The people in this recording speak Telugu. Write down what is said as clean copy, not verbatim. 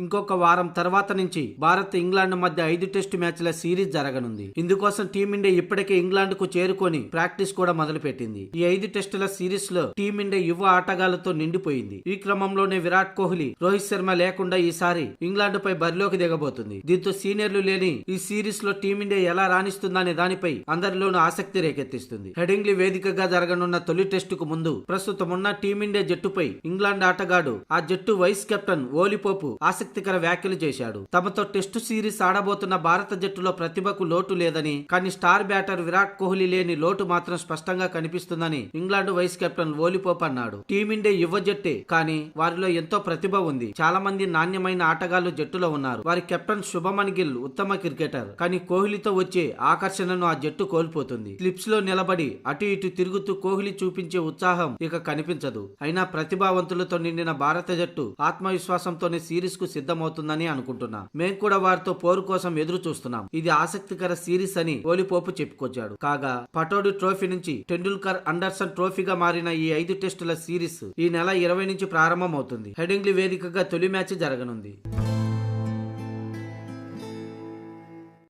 ఇంకొక వారం తర్వాత నుంచి భారత్ ఇంగ్లాండ్ మధ్య 5 టెస్టు మ్యాచ్ల సిరీస్ జరగనుంది. ఇందుకోసం టీమిండియా ఇప్పటికే ఇంగ్లాండ్ కు చేరుకొని ప్రాక్టీస్ కూడా మొదలుపెట్టింది. ఈ 5 టెస్టుల సిరీస్ లో టీమిండియా యువ ఆటగాళ్లతో నిండిపోయింది. ఈ క్రమంలోనే విరాట్ కోహ్లీ, రోహిత్ శర్మ లేకుండా ఈసారి ఇంగ్లాండ్ పై బరిలోకి దిగబోతుంది. దీంతో సీనియర్లు లేని ఈ సిరీస్ లో టీమిండియా ఎలా రాణిస్తుందనే దానిపై అందరిలోనూ ఆసక్తి రేకెత్తిస్తుంది. హెడింగ్లీ వేదికగా జరగనున్న తొలి టెస్టుకు ముందు ప్రస్తుతం ఉన్న టీమిండియా జట్టుపై ఇంగ్లాండ్ ఆటగాడు, ఆ జట్టు వైస్ కెప్టెన్ ఓలీ పోప్ ఆసక్తికర వ్యాఖ్యలు చేశాడు. తమతో టెస్టు సిరీస్ ఆడబోతున్న భారత జట్టులో ప్రతిభకు లోటు లేదని, కానీ స్టార్ బ్యాటర్ విరాట్ కోహ్లీ లేని లోటు మాత్రం స్పష్టంగా కనిపిస్తుందని England vice captain Ollie Pope అన్నాడు. టీమిండియా యువ జట్టే, కానీ వారిలో ఎంతో ప్రతిభ ఉంది. చాలా మంది నాణ్యమైన ఆటగాళ్లు జట్టులో ఉన్నారు. వారి కెప్టెన్ శుభమన్ గిల్ ఉత్తమ క్రికెటర్, కానీ కోహ్లీతో వచ్చే ఆకర్షణను ఆ జట్టు కోల్పోతుంది. స్లిప్స్ లో నిలబడి అటు ఇటు తిరుగుతూ కోహ్లీ చూపించే ఉత్సాహం ఇక కనిపించదు. అయినా ప్రతిభావంతులతో నిండిన భారత జట్టు ఆత్మవిశ్వాసంతోనే సిరీస్ కు సిద్ధమవుతుందని అనుకుంటున్నా. మేం కూడా వారితో పోరు కోసం ఎదురు చూస్తున్నాం. ఇది ఆసక్తికర సిరీస్ అని ఓలీ పోప్ చెప్పుకొచ్చాడు. కాగా పటోడి ట్రోఫీ నుంచి టెండూల్కర్ అండర్సన్ ట్రోఫీగా మారిన ఈ 5 టెస్టుల సిరీస్ ఈ నెల 20 నుంచి ప్రారంభమవుతుంది. హెడింగ్లీ వేదికగా తొలి మ్యాచ్ జరగనుంది.